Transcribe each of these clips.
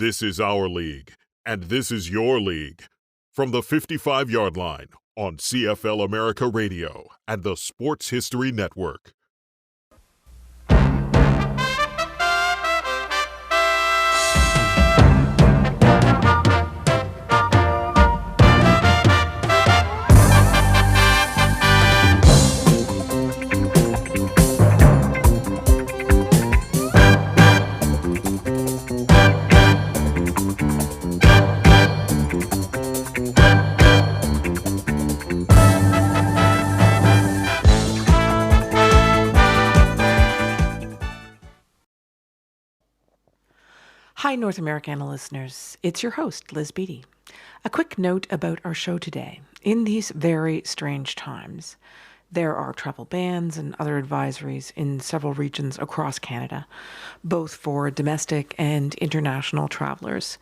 This is our league, and this is your league. From the 55-yard line on CFL America Radio and the Sports History Network. Hi, North Americana listeners. It's your host, Liz Beattie. A quick note about our show today. In these very strange times, there are travel bans and other advisories in several regions across Canada, both for domestic and international travelers.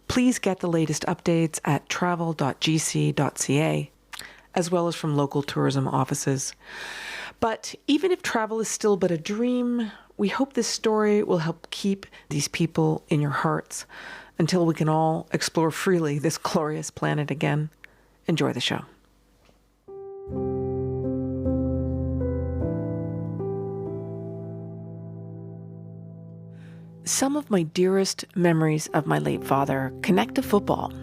Please get the latest updates at travel.gc.ca, as well as from local tourism offices. But even if travel is still but a dream, we hope this story will help keep these people in your hearts until we can all explore freely this glorious planet again. Enjoy the show. Some of my dearest memories of my late father connect to football,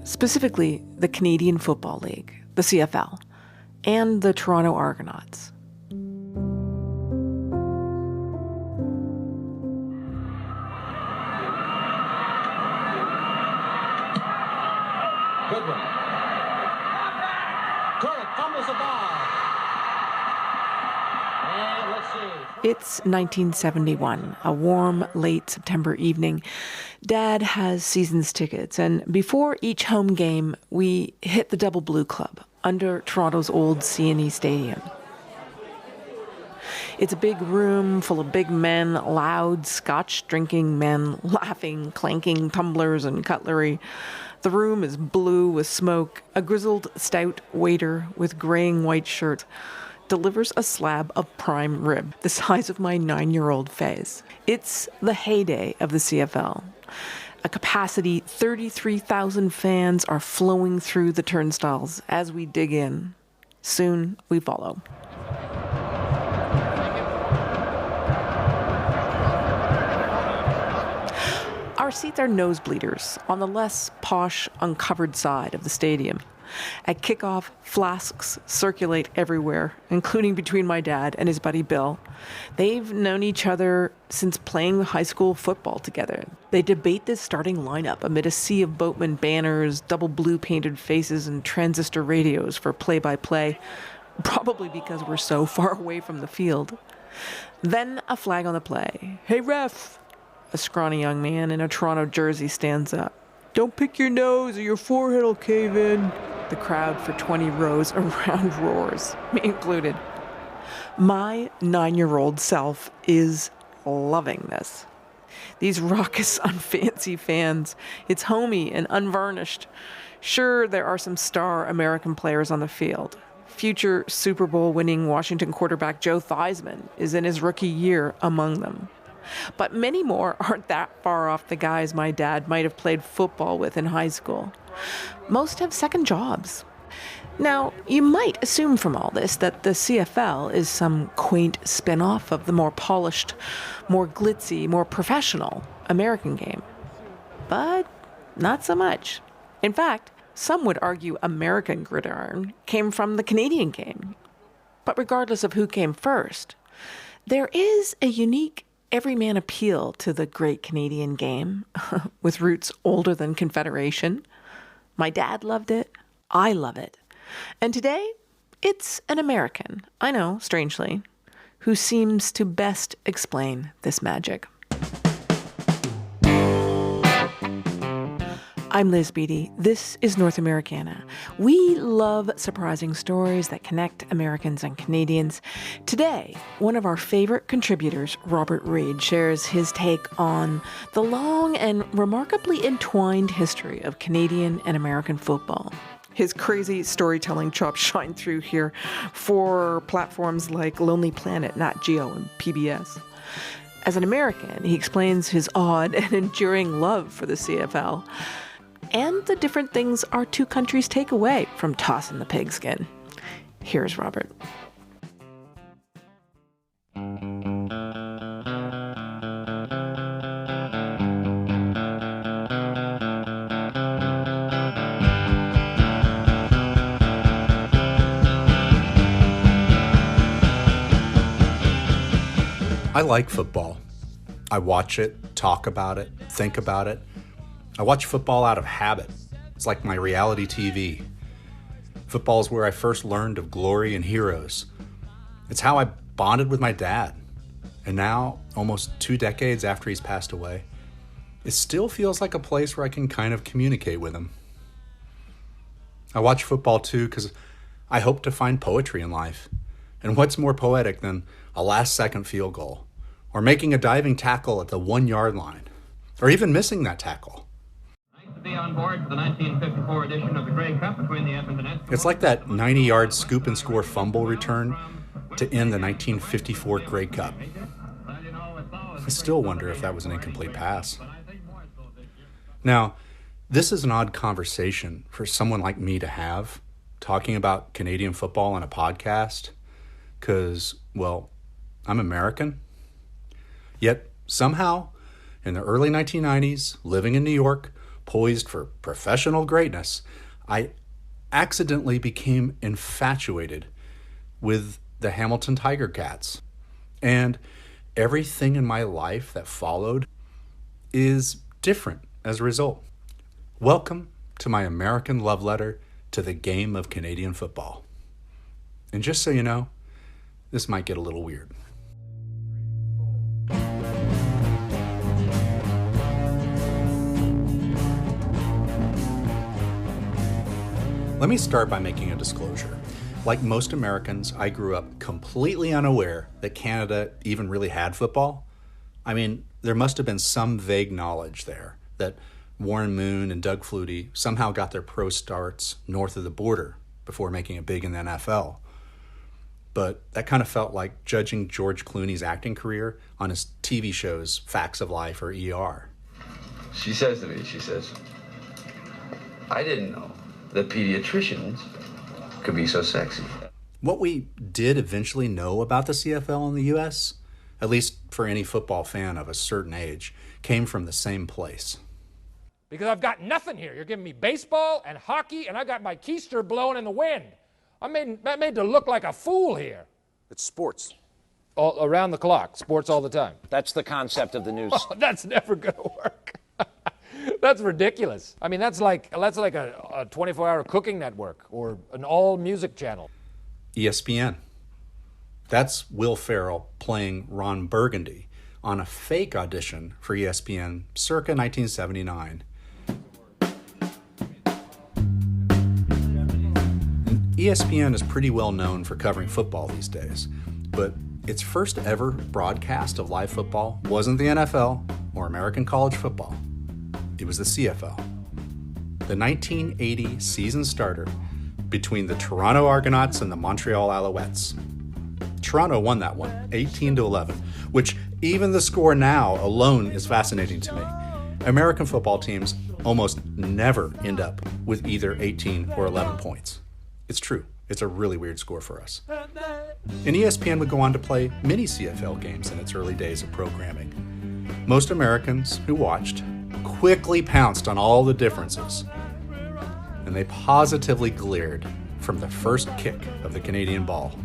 specifically the Canadian Football League, the CFL, and the Toronto Argonauts. Goodwin. Turret fumbles the ball. And let's see. It's 1971, a warm, late September evening. Dad has season's tickets, and before each home game, we hit the Double Blue Club under Toronto's old C&E Stadium. It's a big room full of big men, loud, scotch-drinking men, laughing, clanking tumblers and cutlery. The room is blue with smoke. A grizzled, stout waiter with graying white shirt delivers a slab of prime rib, the size of my 9-year-old face. It's the heyday of the CFL. A capacity 33,000 fans are flowing through the turnstiles as we dig in. Soon we follow. Our seats are nosebleeders on the less posh, uncovered side of the stadium. At kickoff, flasks circulate everywhere, including between my dad and his buddy Bill. They've known each other since playing high school football together. They debate this starting lineup amid a sea of boatman banners, double blue painted faces, and transistor radios for play-by-play, probably because we're so far away from the field. Then a flag on the play. "Hey, ref!" A scrawny young man in a Toronto jersey stands up. "Don't pick your nose or your forehead will cave in." The crowd for 20 rows around roars, me included. My 9-year-old self is loving this. These raucous, unfancy fans. It's homey and unvarnished. Sure, there are some star American players on the field. Future Super Bowl winning Washington quarterback Joe Theismann is in his rookie year among them. But many more aren't that far off the guys my dad might have played football with in high school. Most have second jobs. Now, you might assume from all this that the CFL is some quaint spin-off of the more polished, more glitzy, more professional American game. But not so much. In fact, some would argue American gridiron came from the Canadian game. But regardless of who came first, there is a unique everyman appeal to the great Canadian game, with roots older than Confederation. My dad loved it. I love it. And today, it's an American, I know, strangely, who seems to best explain this magic. I'm Liz Beattie. This is North Americana. We love surprising stories that connect Americans and Canadians. Today, one of our favorite contributors, Robert Reid, shares his take on the long and remarkably entwined history of Canadian and American football. His crazy storytelling chops shine through here for platforms like Lonely Planet, Nat Geo, and PBS. As an American, he explains his odd and enduring love for the CFL and the different things our two countries take away from tossing the pigskin. Here's Robert. I like football. I watch it, talk about it, think about it. I watch football out of habit. It's like my reality TV. Football is where I first learned of glory and heroes. It's how I bonded with my dad. And now, almost 2 decades after he's passed away, it still feels like a place where I can kind of communicate with him. I watch football too because I hope to find poetry in life. And what's more poetic than a last-second field goal, or making a diving tackle at the 1-yard line, or even missing that tackle? Nice to be on board for the 1954 edition of the Grey Cup between the Edmonton Eskimos. It's like that 90-yard scoop and score fumble return to end the 1954 Grey Cup. I still wonder if that was an incomplete pass. Now, this is an odd conversation for someone like me to have, talking about Canadian football on a podcast, because, well, I'm American. Yet, somehow, in the early 1990s, living in New York, poised for professional greatness, I accidentally became infatuated with the Hamilton Tiger Cats. And everything in my life that followed is different as a result. Welcome to my American love letter to the game of Canadian football. And just so you know, this might get a little weird. Let me start by making a disclosure. Like most Americans, I grew up completely unaware that Canada even really had football. I mean, there must have been some vague knowledge there that Warren Moon and Doug Flutie somehow got their pro starts north of the border before making it big in the NFL. But that kind of felt like judging George Clooney's acting career on his TV shows Facts of Life or ER. She says to me, I didn't know that pediatricians could be so sexy. What we did eventually know about the CFL in the U.S., at least for any football fan of a certain age, came from the same place. Because I've got nothing here. You're giving me baseball and hockey, and I got my keister blowing in the wind. I'm made to look like a fool here. It's sports. All around the clock, sports all the time. That's the concept of the news. Oh, that's never going to work. That's ridiculous. I mean, that's like a 24-hour cooking network or an all-music channel. ESPN. That's Will Ferrell playing Ron Burgundy on a fake audition for ESPN circa 1979. ESPN is pretty well known for covering football these days, but its first ever broadcast of live football wasn't the NFL or American college football. It was the CFL. The 1980 season starter between the Toronto Argonauts and the Montreal Alouettes. Toronto won that one, 18-11, which even the score now alone is fascinating to me. American football teams almost never end up with either 18 or 11 points. It's true. It's a really weird score for us. And ESPN would go on to play many CFL games in its early days of programming. Most Americans who watched quickly pounced on all the differences, and they positively glared from the first kick of the Canadian ball.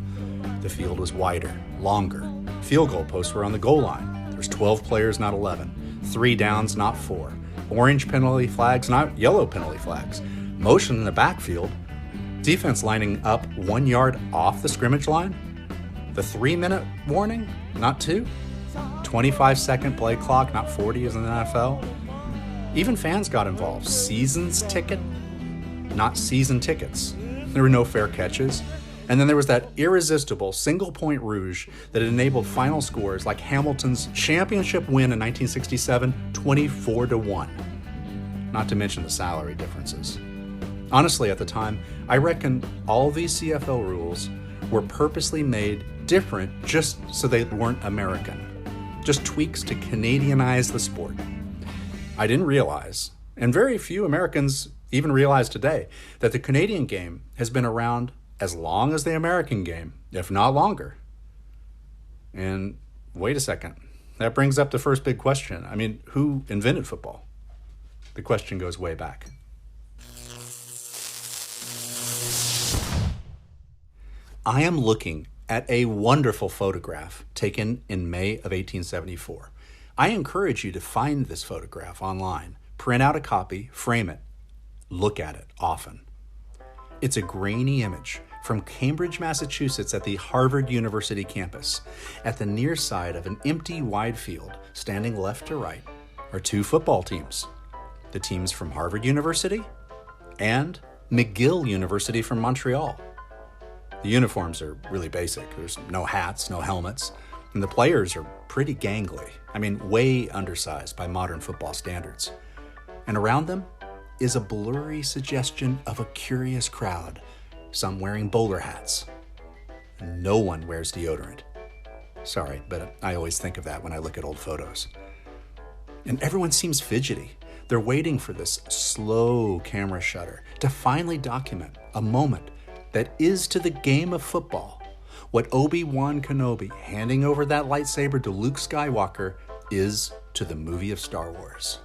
The field was wider, longer. Field goal posts were on the goal line. There's 12 players, not 11. 3 downs, not 4. Orange penalty flags, not yellow penalty flags. Motion in the backfield. Defense lining up 1 yard off the scrimmage line. The 3-minute warning, not 2. 25-second play clock, not 40 as in the NFL. Even fans got involved. Seasons ticket, not season tickets. There were no fair catches. And then there was that irresistible single-point rouge that enabled final scores like Hamilton's championship win in 1967, 24-1. Not to mention the salary differences. Honestly, at the time, I reckon all these CFL rules were purposely made different just so they weren't American. just tweaks to Canadianize the sport. I didn't realize, and very few Americans even realize today, that the Canadian game has been around as long as the American game, if not longer. And wait a second, that brings up the first big question. I mean, who invented football? The question goes way back. I am looking at a wonderful photograph taken in May of 1874. I encourage you to find this photograph online, print out a copy, frame it, look at it often. It's a grainy image from Cambridge, Massachusetts at the Harvard University campus. At the near side of an empty wide field, standing left to right, are two football teams. The teams from Harvard University and McGill University from Montreal. The uniforms are really basic. There's no hats, no helmets, and the players are pretty gangly. I mean, way undersized by modern football standards. And around them is a blurry suggestion of a curious crowd, some wearing bowler hats. No one wears deodorant. Sorry, but I always think of that when I look at old photos. And everyone seems fidgety. They're waiting for this slow camera shutter to finally document a moment that is to the game of football what Obi-Wan Kenobi handing over that lightsaber to Luke Skywalker is to the movie of Star Wars.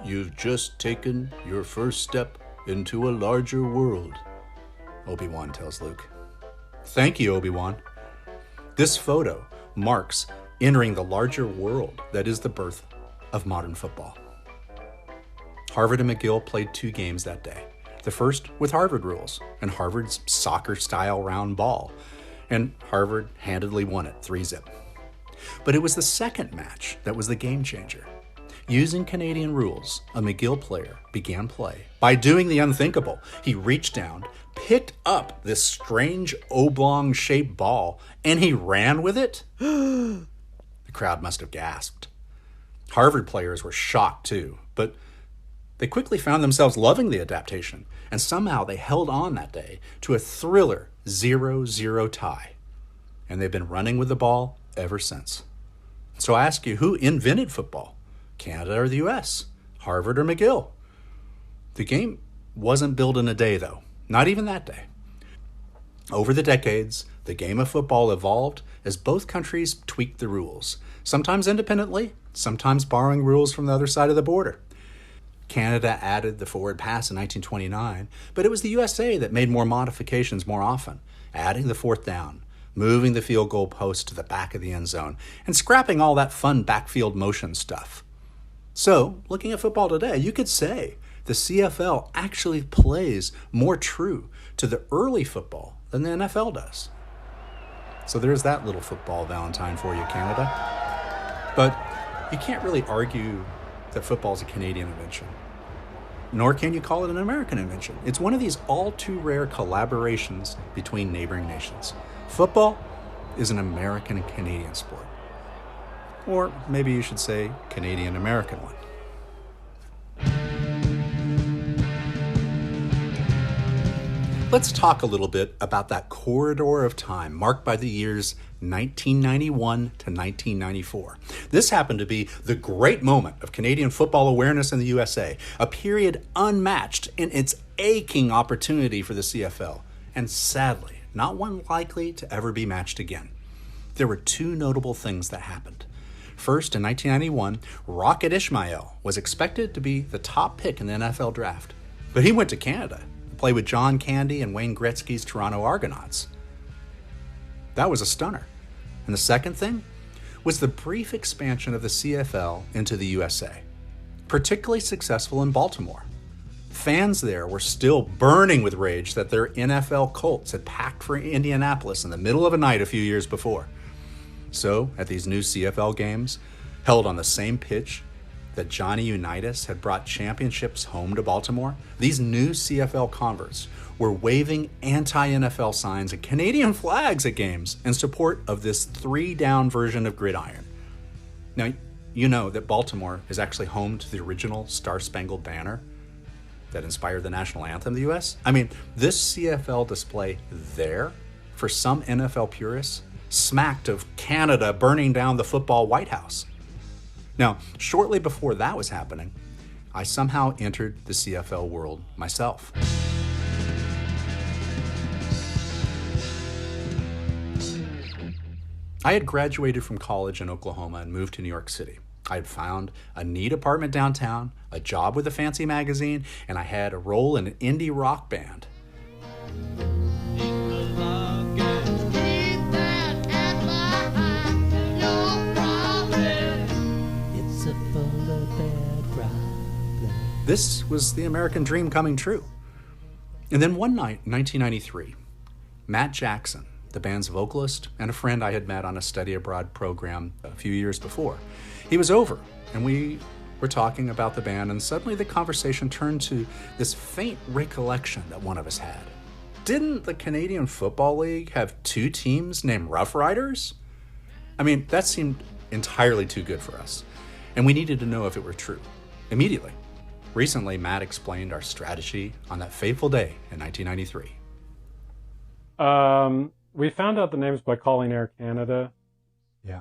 You've just taken your first step into a larger world, Obi-Wan tells Luke. Thank you, Obi-Wan. This photo marks entering the larger world that is the birth of modern football. Harvard and McGill played 2 games that day. The first with Harvard rules and Harvard's soccer-style round ball, and Harvard handedly won it 3-0. But it was the second match that was the game changer. Using Canadian rules, a McGill player began play by doing the unthinkable. He reached down, picked up this strange oblong-shaped ball, and he ran with it? The crowd must have gasped. Harvard players were shocked too, but they quickly found themselves loving the adaptation, and somehow they held on that day to a thriller 0-0 tie. And they've been running with the ball ever since. So I ask you, who invented football? Canada or the US? Harvard or McGill? The game wasn't built in a day, though. Not even that day. Over the decades, the game of football evolved as both countries tweaked the rules, sometimes independently, sometimes borrowing rules from the other side of the border. Canada added the forward pass in 1929, but it was the USA that made more modifications more often, adding the fourth down, moving the field goal post to the back of the end zone, and scrapping all that fun backfield motion stuff. So, looking at football today, you could say the CFL actually plays more true to the early football than the NFL does. So there's that little football Valentine for you, Canada. But you can't really argue that football is a Canadian invention. Nor can you call it an American invention. It's one of these all too rare collaborations between neighboring nations. Football is an American and Canadian sport. Or maybe you should say Canadian-American one. Let's talk a little bit about that corridor of time marked by the years 1991 to 1994. This happened to be the great moment of Canadian football awareness in the USA, a period unmatched in its aching opportunity for the CFL, and sadly, not one likely to ever be matched again. There were 2 notable things that happened. First, in 1991, Rocket Ismail was expected to be the top pick in the NFL draft, but he went to Canada to play with John Candy and Wayne Gretzky's Toronto Argonauts. That was a stunner. And the second thing was the brief expansion of the CFL into the USA, particularly successful in Baltimore. Fans there were still burning with rage that their NFL Colts had packed for Indianapolis in the middle of a night a few years before. So, at these new CFL games, held on the same pitch that Johnny Unitas had brought championships home to Baltimore, these new CFL converts were waving anti-NFL signs and Canadian flags at games in support of this 3-down version of gridiron. Now, you know that Baltimore is actually home to the original Star-Spangled Banner that inspired the national anthem of the U.S. I mean, this CFL display there, for some NFL purists, smacked of Canada burning down the football White House. Now, shortly before that was happening, I somehow entered the CFL world myself. I had graduated from college in Oklahoma and moved to New York City. I had found a neat apartment downtown, a job with a fancy magazine, and I had a role in an indie rock band. This was the American dream coming true. And then one night in 1993, Matt Jackson, the band's vocalist and a friend I had met on a study abroad program a few years before, he was over and we were talking about the band, and suddenly the conversation turned to this faint recollection that one of us had. Didn't the Canadian Football League have 2 teams named Rough Riders? I mean, that seemed entirely too good for us, and we needed to know if it were true immediately. Recently, Matt explained our strategy on that fateful day in 1993. We found out the names by calling Air Canada. Yeah.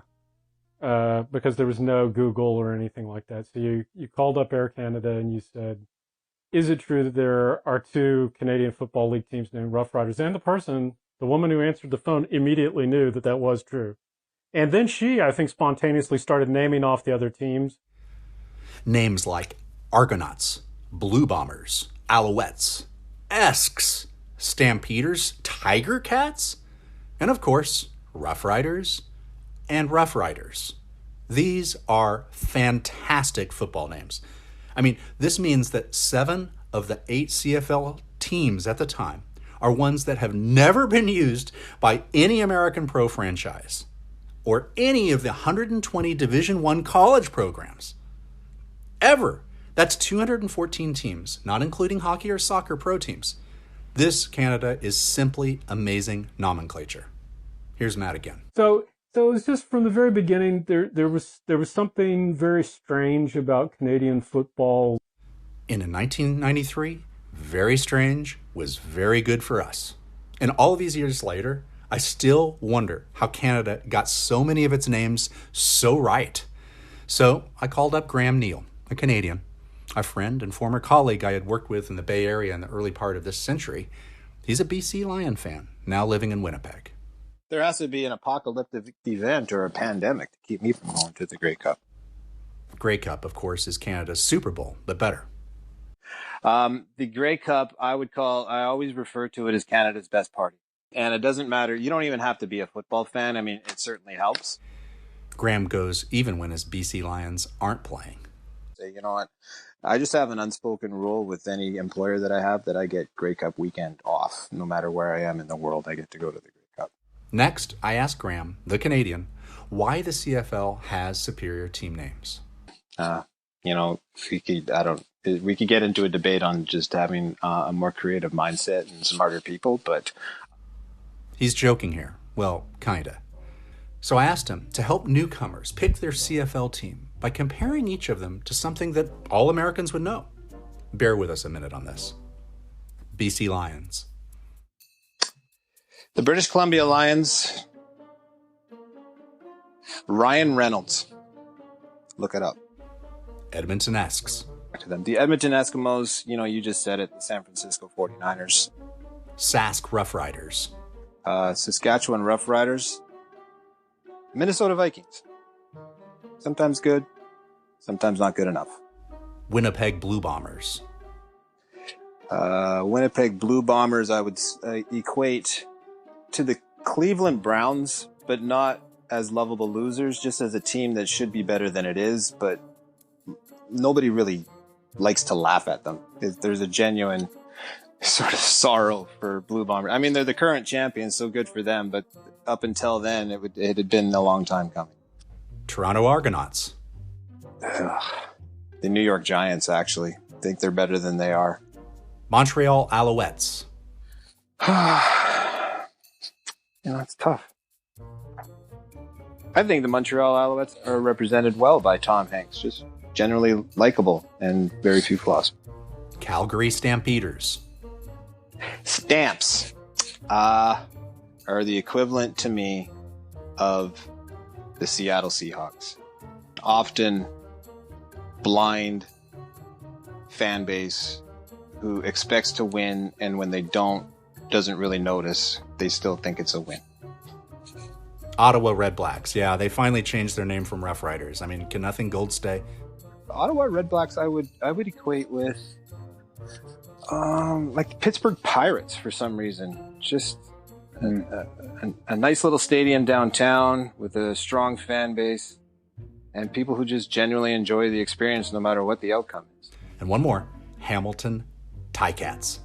Because there was no Google or anything like that. So you called up Air Canada and you said, is it true that there are 2 Canadian Football League teams named Rough Riders? And the woman who answered the phone, immediately knew that that was true. And then she, I think, spontaneously started naming off the other teams. Names like Argonauts, Blue Bombers, Alouettes, Esks, Stampeders, Tiger Cats, and of course, Rough Riders and Rough Riders. These are fantastic football names. I mean, this means that 7 of the 8 CFL teams at the time are ones that have never been used by any American pro franchise or any of the 120 Division I college programs. Ever. That's 214 teams, not including hockey or soccer pro teams. This, Canada, is simply amazing nomenclature. Here's Matt again. So it was just from the very beginning, there was something very strange about Canadian football. And in 1993, very strange was very good for us. And all of these years later, I still wonder how Canada got so many of its names so right. So I called up Graham Neal, a Canadian, a friend and former colleague I had worked with in the Bay Area in the early part of this century. He's a BC Lion fan, now living in Winnipeg. There has to be an apocalyptic event or a pandemic to keep me from going to the Grey Cup. Grey Cup, of course, is Canada's Super Bowl, but better. The Grey Cup, I always refer to it as Canada's best party. And it doesn't matter. You don't even have to be a football fan. I mean, it certainly helps. Graham goes even when his BC Lions aren't playing. Say, you know what? I just have an unspoken rule with any employer that I have that I get Grey Cup weekend off. No matter where I am in the world, I get to go to the Grey Cup. Next, I asked Graham, the Canadian, why the CFL has superior team names. We could get into a debate on just having a more creative mindset and smarter people, but... He's joking here. Well, kinda. So I asked him to help newcomers pick their CFL team by comparing each of them to something that all Americans would know. Bear with us a minute on this. BC Lions. The British Columbia Lions. Ryan Reynolds. Look it up. Edmonton Esks. To them. The Edmonton Eskimos, you just said it, the San Francisco 49ers. Sask Rough Riders. Saskatchewan Rough Riders. Minnesota Vikings. Sometimes good, sometimes not good enough. Winnipeg Blue Bombers. Winnipeg Blue Bombers, I would equate to the Cleveland Browns, but not as lovable losers, just as a team that should be better than it is, but nobody really likes to laugh at them. There's a genuine sort of sorrow for Blue Bombers. I mean, they're the current champions, so good for them, but up until then, it had been a long time coming. Toronto Argonauts. The New York Giants, actually. Think they're better than they are. Montreal Alouettes. It's tough. I think the Montreal Alouettes are represented well by Tom Hanks. Just generally likable and very few flaws. Calgary Stampeders. Stamps are the equivalent to me of the Seattle Seahawks. Often blind fan base who expects to win, and when they don't, doesn't really notice. They still think it's a win. Ottawa Red Blacks. Yeah, they finally changed their name from Rough Riders. I mean, can nothing gold stay? Ottawa Red Blacks, I would equate with like the Pittsburgh Pirates for some reason. Just a nice little stadium downtown with a strong fan base and people who just genuinely enjoy the experience no matter what the outcome is. And one more, Hamilton Ticats.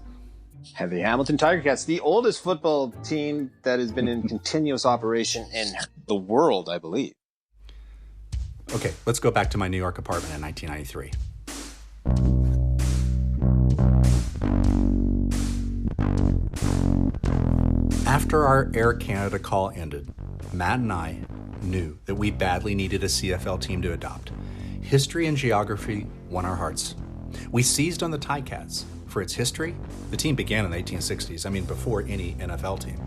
And the Hamilton Tiger Cats, the oldest football team that has been in continuous operation in the world, I believe. Okay, let's go back to my New York apartment in 1993. After our Air Canada call ended, Matt and I knew that we badly needed a CFL team to adopt. History and geography won our hearts. We seized on the Ticats. For its history, the team began in the 1860s, before any NFL team,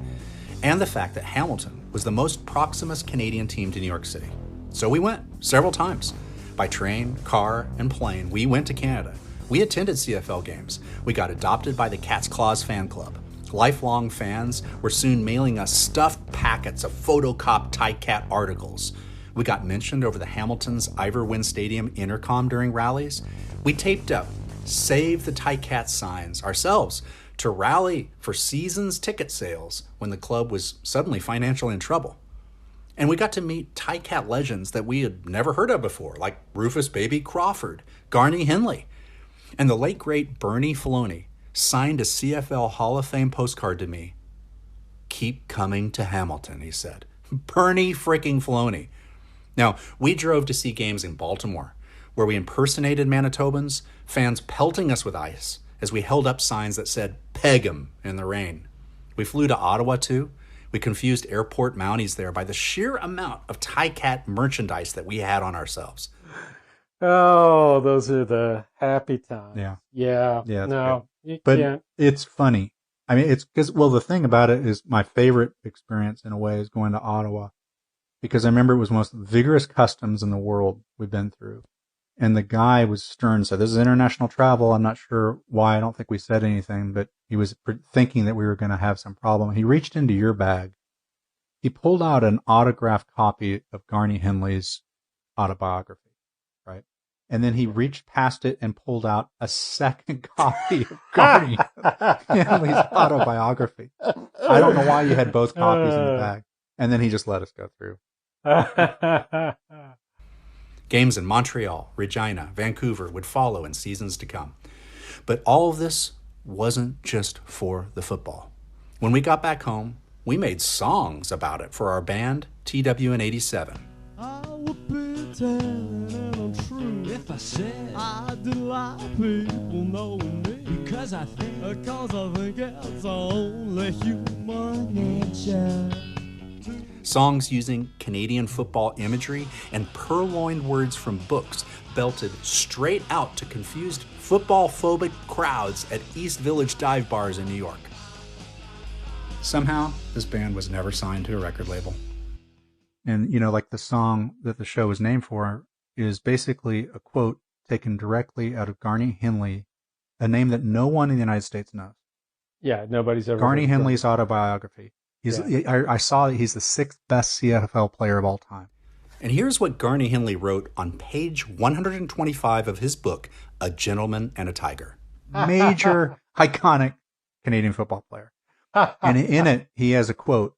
and the fact that Hamilton was the most proximate Canadian team to New York City. So we went several times. By train, car, and plane, we went to Canada. We attended CFL games. We got adopted by the Cat's Claws fan club. Lifelong fans were soon mailing us stuffed packets of photocopied Ticat articles. We got mentioned over the Hamilton's Iverwin Stadium intercom during rallies. We taped up Save the Ticat signs ourselves to rally for season's ticket sales when the club was suddenly financially in trouble. And we got to meet Ticat legends that we had never heard of before, like Rufus Baby Crawford, Garney Henley, and the late great Bernie Filoni signed a CFL Hall of Fame postcard to me. "Keep coming to Hamilton," he said. Bernie freaking Filoni. Now, we drove to see games in Baltimore, where we impersonated Manitobans, fans pelting us with ice as we held up signs that said, "Peg 'em" in the rain. We flew to Ottawa, too. We confused airport Mounties there by the sheer amount of Ticat merchandise that we had on ourselves. Oh, those are the happy times. Yeah. Yeah. No, you but can't. It's funny. It's because, the thing about it is my favorite experience in a way is going to Ottawa, because I remember it was the most vigorous customs in the world we've been through. And the guy was stern, said, "This is international travel." I'm not sure why. I don't think we said anything, but he was thinking that we were going to have some problem. He reached into your bag. He pulled out an autographed copy of Garney Henley's autobiography, right? And then he reached past it and pulled out a second copy of Garney Henley's autobiography. I don't know why you had both copies in the bag. And then he just let us go through. Games in Montreal, Regina, Vancouver would follow in seasons to come. But all of this wasn't just for the football. When we got back home, we made songs about it for our band, TWN 87. I would be telling and untrue if I said I didn't like people knowing me, because I think it's only human nature. Songs using Canadian football imagery and purloined words from books belted straight out to confused football-phobic crowds at East Village dive bars in New York. Somehow, this band was never signed to a record label. And, like the song that the show is named for is basically a quote taken directly out of Garney Henley, a name that no one in the United States knows. Yeah, nobody's ever. Garney Henley's autobiography. I saw that he's the 6th best CFL player of all time. And here's what Garney Henley wrote on page 125 of his book, A Gentleman and a Tiger. Major, iconic Canadian football player. And in it, he has a quote,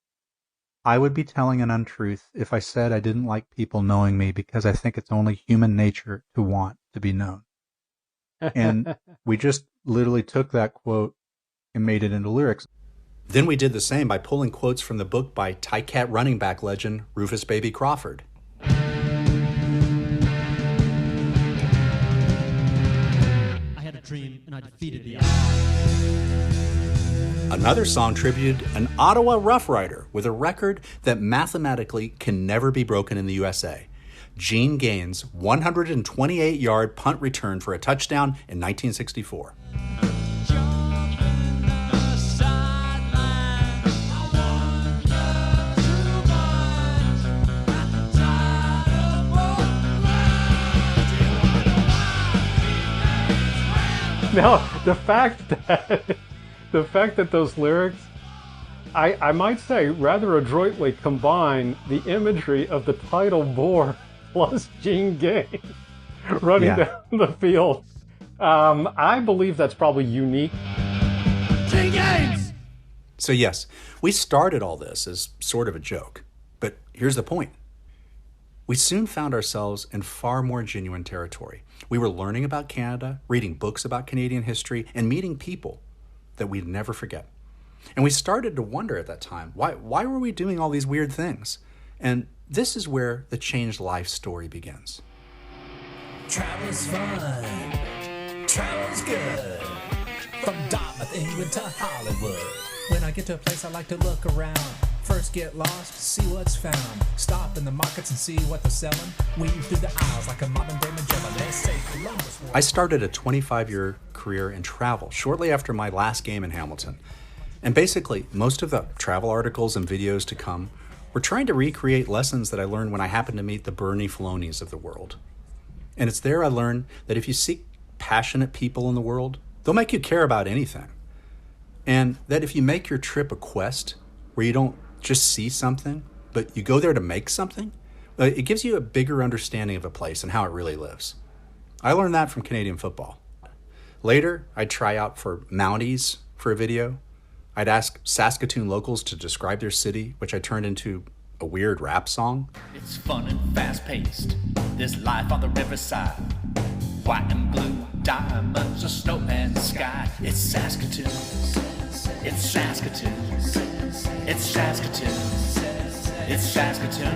"I would be telling an untruth if I said I didn't like people knowing me, because I think it's only human nature to want to be known." And we just literally took that quote and made it into lyrics. Then we did the same by pulling quotes from the book by Ticat running back legend Rufus Baby Crawford. I had a dream and I defeated the odds. Another song tributed an Ottawa Rough Rider with a record that mathematically can never be broken in the USA. Gene Gaines' 128-yard punt return for a touchdown in 1964. No, the fact that those lyrics, I might say, rather adroitly combine the imagery of the title boar plus Gene Gaines running down the field. I believe that's probably unique. Gene Gaines! So yes, we started all this as sort of a joke, but here's the point. We soon found ourselves in far more genuine territory. We were learning about Canada, reading books about Canadian history, and meeting people that we'd never forget. And we started to wonder at that time, why were we doing all these weird things? And this is where the changed life story begins. Travel's fun. Travel's good. From Dartmouth, England to Hollywood. When I get to a place, I like to look around. First get lost, see what's found. Stop in the markets and see what they're selling. Weave through the aisles like a modern day Magellan. They say Columbus. I started a 25-year career in travel shortly after my last game in Hamilton. And basically, most of the travel articles and videos to come were trying to recreate lessons that I learned when I happened to meet the Bernie Filonis of the world. And it's there I learned that if you seek passionate people in the world, they'll make you care about anything. And that if you make your trip a quest, where you don't just see something, but you go there to make something, it gives you a bigger understanding of a place and how it really lives. I learned that from Canadian football. Later, I'd try out for Mounties for a video. I'd ask Saskatoon locals to describe their city, which I turned into a weird rap song. It's fun and fast-paced. There's life on the riverside. White and blue diamonds, a snow and sky. It's Saskatoon. It's Saskatoon. It's Saskatoon. It's Saskatoon.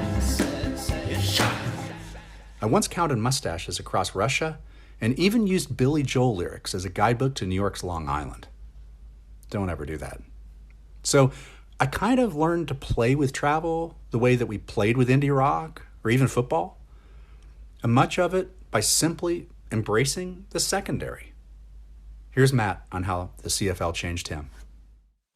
It's Saskatoon. I once counted mustaches across Russia and even used Billy Joel lyrics as a guidebook to New York's Long Island. Don't ever do that. So I kind of learned to play with travel the way that we played with indie rock or even football. And much of it by simply embracing the secondary. Here's Matt on how the CFL changed him.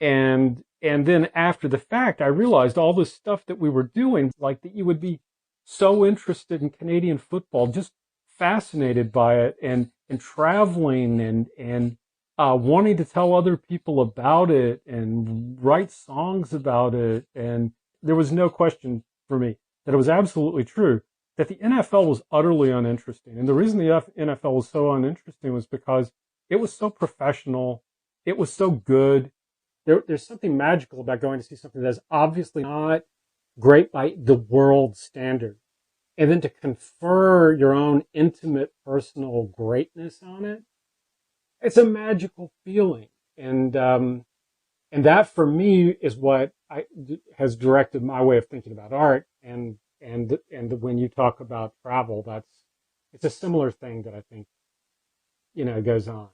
And then after the fact, I realized all this stuff that we were doing, like that you would be so interested in Canadian football, just fascinated by it and traveling and wanting to tell other people about it and write songs about it. And there was no question for me that it was absolutely true that the NFL was utterly uninteresting. And the reason the NFL was so uninteresting was because it was so professional. It was so good. There's something magical about going to see something that's obviously not great by the world standard. And then to confer your own intimate personal greatness on it, it's a magical feeling. And that for me is what has directed my way of thinking about art. And when you talk about travel, it's a similar thing that I think, goes on.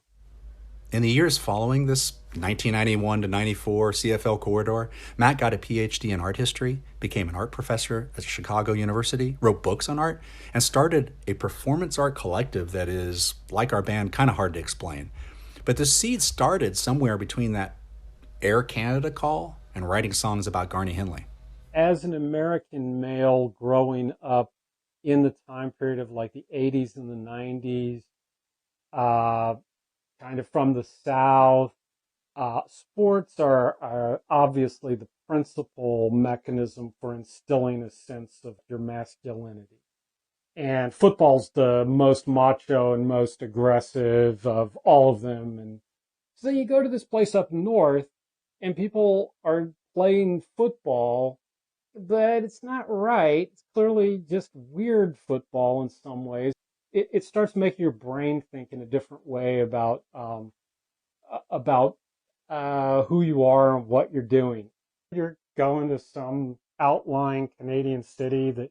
In the years following this 1991 to 94 CFL corridor, Matt got a PhD in art history, became an art professor at Chicago University, wrote books on art, and started a performance art collective that is, like our band, kind of hard to explain. But the seed started somewhere between that Air Canada call and writing songs about Garney Henley. As an American male growing up in the time period of like the 80s and the 90s, kind of from the South, sports are obviously the principal mechanism for instilling a sense of your masculinity. And football's the most macho and most aggressive of all of them. And so you go to this place up north and people are playing football, but it's not right. It's clearly just weird football in some ways. It starts making your brain think in a different way about who you are and what you're doing. You're going to some outlying Canadian city that,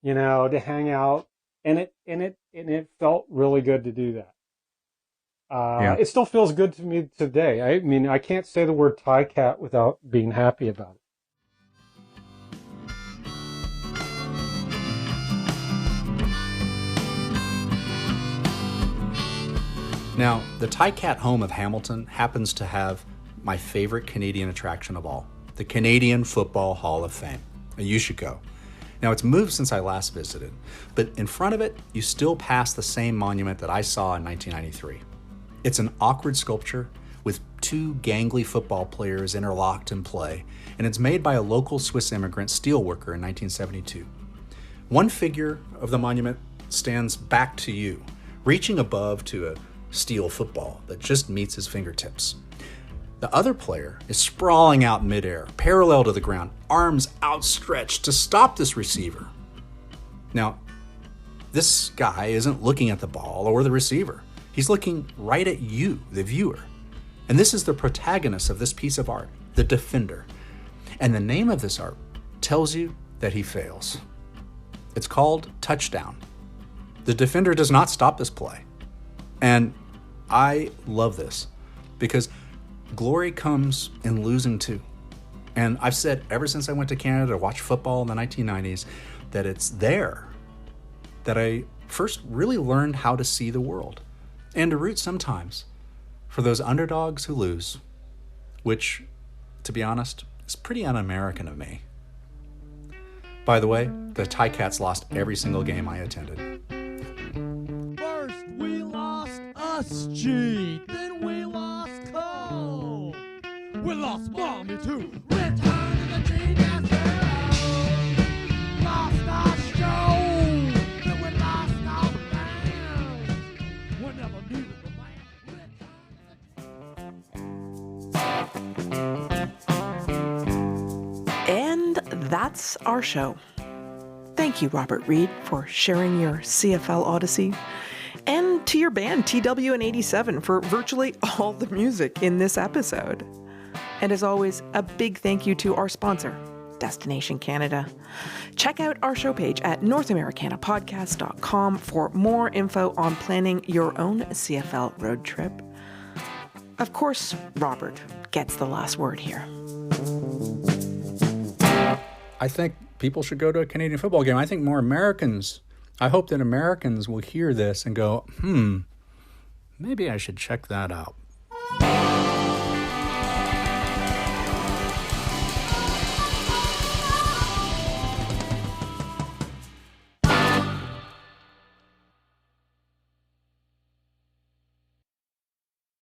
to hang out, and it felt really good to do that. It still feels good to me today. I mean, I can't say the word Thai cat without being happy about it. Now, the Thai Cat home of Hamilton happens to have my favorite Canadian attraction of all, the Canadian Football Hall of Fame. You should go. Now, it's moved since I last visited, but in front of it, you still pass the same monument that I saw in 1993. It's an awkward sculpture with two gangly football players interlocked in play, and it's made by a local Swiss immigrant steelworker in 1972. One figure of the monument stands back to you, reaching above to a steel football that just meets his fingertips. The other player is sprawling out midair, parallel to the ground, arms outstretched to stop this receiver. Now, this guy isn't looking at the ball or the receiver. He's looking right at you, the viewer. And this is the protagonist of this piece of art, the defender. And the name of this art tells you that he fails. It's called Touchdown. The defender does not stop this play. And I love this because glory comes in losing too. And I've said ever since I went to Canada to watch football in the 1990s that it's there that I first really learned how to see the world and to root sometimes for those underdogs who lose, which, to be honest, is pretty un-American of me. By the way, the Ticats lost every single game I attended. First we lost us, G. Then we lost Cole. We lost Mommy too. Return to the genius hero. Lost our show. Then we lost our fans. We never needed the And that's our show. Thank you, Robert Reid, for sharing your CFL Odyssey, and to your band TWN87 for virtually all the music in this episode. And as always, a big thank you to our sponsor, Destination Canada. Check out our show page at NorthAmericanapodcast.com for more info on planning your own CFL road trip. Of course, Robert gets the last word here. I think people should go to a Canadian football game. I think more Americans, I hope that Americans will hear this and go, maybe I should check that out.